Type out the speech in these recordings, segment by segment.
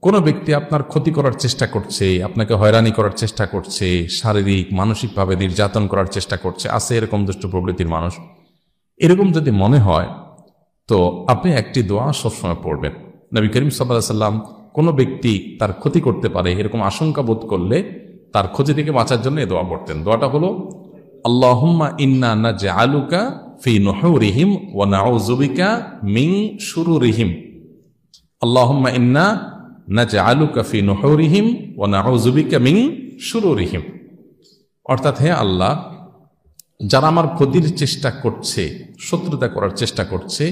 কোনো ব্যক্তি আপনার ক্ষতি করার চেষ্টা করছে, আপনাকে হয়রানি করার চেষ্টা করছে, শারীরিক মানসিকভাবে নির্যাতন করার চেষ্টা করছে, আছে এরকম দুষ্ট প্রবৃত্তির মানুষ, এরকম যদি মনে হয় তো আপনি একটি দোয়া সবসময় পড়বেন। নবী করিম সাল্লাল্লাহু আলাইহি ওয়াসাল্লাম কোনো ব্যক্তি তার ক্ষতি করতে পারে এরকম আশঙ্কা বোধ করলে তার ক্ষতি থেকে বাঁচার জন্য এই দোয়া পড়তেন। দোয়াটা হলো আল্লাহুম্মা ইন্না নাজআলুকা ফি নুহুরিহিম ওয়া নাউযু বিকা মিন শুরুরিহিম। আল্লাহুম্মা ইন্না নাজআলুকা ফি নুহুরিহিম ওয়া নাউযু বিকা মিন শুরুরিহিম। অর্থাৎ, হে আল্লাহ, যারা আমার ক্ষতির চেষ্টা করছে, শত্রুতা করার চেষ্টা করছে,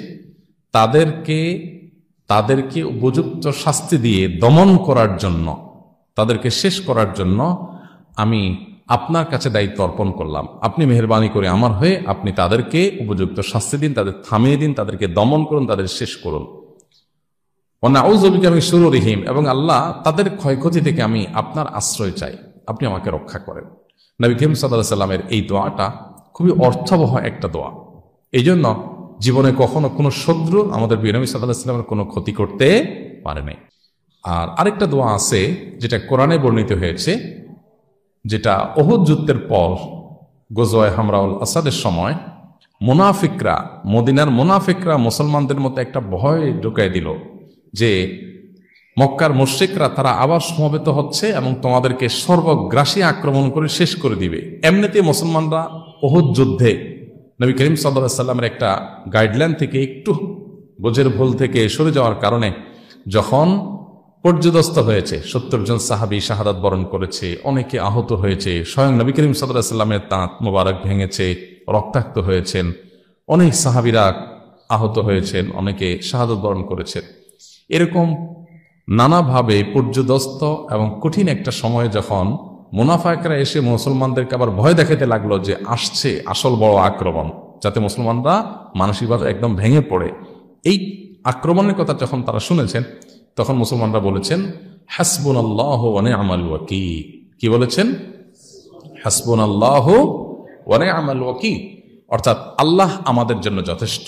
তাদেরকে উপযুক্ত শাস্তি দিয়ে দমন করার জন্য, তাদেরকে শেষ করার জন্য আমি আপনার কাছে দায়িত্ব অর্পণ করলাম। আপনি মেহেরবানি করে আমার হয়ে আপনি তাদেরকে উপযুক্ত শাস্তি দিন, তাদের থামিয়ে দিন, তাদেরকে দমন করুন, তাদের শেষ করুন। নাউযু বিকা মিন শুরুরিহিম, এবং আল্লাহ তাদের ক্ষয়ক্ষতি থেকে আমি আপনার আশ্রয় চাই, আপনি আমাকে রক্ষা করেন। নবী করিম সাল্লাল্লাহু আলাইহি ওয়াসাল্লামের এই দোয়াটা খুবই অর্থবহ একটা দোয়া। এই জন্য জীবনে কখনো কোনো শত্রু আমাদের নবী সাল্লাল্লাহু আলাইহি ওয়াসাল্লামের কোনো ক্ষতি করতে পারে নাই। আর আরেকটা দোয়া আছে যেটা কোরআনে বর্ণিত হয়েছে, যেটা উহুদ যুদ্ধের পর গজওয়ায়ে হামরাউল আসাদের সময় মুনাফিকরা, মদিনার মুনাফিকরা মুসলমানদের মধ্যে একটা ভয় ঢুকাই দিল যে মক্কার মুশরিকরা তারা আবার সমবেত হচ্ছে এবং তোমাদেরকে সর্বগ্রাসী আক্রমণ করে শেষ করে দিবে। এমনিতে মুসলমানরা উহুদ যুদ্ধে নবী করিম সাল্লাল্লাহু আলাইহি ওয়াসাল্লামের একটা গাইডলাইন থেকে একটু বোঝের ভুল থেকে সরে যাওয়ার কারণে যখন পর্যদস্ত হয়েছে, 70 জন সাহাবী শাহাদাত বরণ করেছে, অনেকে আহত হয়েছে, স্বয়ং নবী করিম সাল্লাল্লাহু আলাইহি ওয়াসাল্লামের দাঁত মোবারক ভেঙেছে, রক্তাক্ত হয়েছেন, অনেক সাহাবীরা আহত হয়েছেন, অনেকে শাহাদাত বরণ করেছেন। এরকম নানাভাবে পর্যদস্ত এবং কঠিন একটা সময়ে যখন মুনাফিকরা এসে মুসলমানদেরকে আবার ভয় দেখাতে লাগলো যে আসছে আসল বড় আক্রমণ, যাতে মুসলমানরা মানসিকভাবে একদম ভেঙে পড়ে, এই আক্রমণের কথা যখন তারা শুনেছেন তখন মুসলমানরা বলেছেন হাসবুনাল্লাহু ওয়া নি'মাল ওয়াকিল। কি বলেছেন? হাসবুনাল্লাহু ওয়া নি'মাল ওয়াকিল, অর্থাৎ আল্লাহ আমাদের জন্য যথেষ্ট।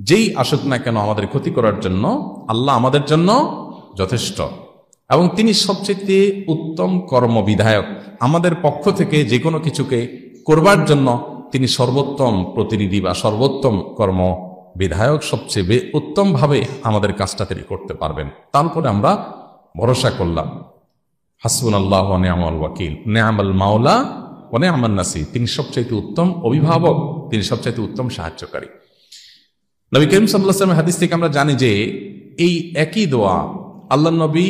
যেই আসুক না কেন আমাদের ক্ষতি করার জন্য আল্লাহ আমাদের জন্য যথেষ্ট, এবং তিনি সবচেয়ে উত্তম কর্মবিধায়ক। আমাদের পক্ষ থেকে যে কোনো কিছুকে করবার জন্য তিনি সর্বোত্তম প্রতিনিধি বা সর্বোত্তম কর্ম বিধায়ক, সবচেয়ে উত্তমভাবে আমাদের কাজটা তিনি করতে পারবেন। তারপরে আমরা ভরসা করলাম হাসবুনাল্লাহু ওয়া নি'মাল ওয়াকিল, নি'মাল মাওলা ওয়া নি'মান নাসির। তিনি সবচেয়ে উত্তম অভিভাবক, তিনি সবচেয়ে উত্তম সাহায্যকারী। নবী করিম সাল্লাল্লাহু আলাইহি ওয়াসাল্লামের হাদিস থেকে আমরা জানি যে এই একই দোয়া আল্লাহ নবী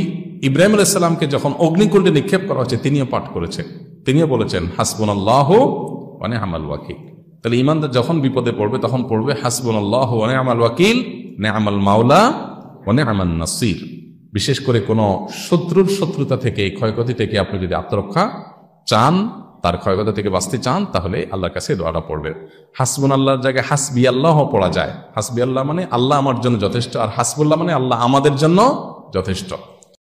ইব্রাহিম আলাইহিস সালামকে যখন অগ্নিকুণ্ডে নিক্ষেপ করা হচ্ছে তিনিও পাঠ করেছেন, তিনিও বলেছেন হাসবুনাল্লাহু ওয়া নি'মাল ওয়াকিল। তাহলে ঈমানদার যখন বিপদে পড়বে তখন পড়বে হাসবুনাল্লাহু ওয়া নি'মাল ওয়াকিল, নি'মাল মাওলা ওয়া নি'মান নাসির। বিশেষ করে কোনো শত্রুর শত্রুতা থেকে, ক্ষয়ক্ষতি থেকে আপনি যদি আত্মরক্ষা চান, তার ক্ষয়ক্ষতি থেকে বাঁচতে চান, তাহলে আল্লাহর কাছে দোয়াটা পড়বেন। হাসবুনাল্লাহর জায়গায় হাসবি আল্লাহ পড়া যায়। হাসবি আল্লাহ মানে আল্লাহ আমার জন্য যথেষ্ট, আর হাসবুল্লাহ মানে আল্লাহ আমাদের জন্য যথেষ্ট।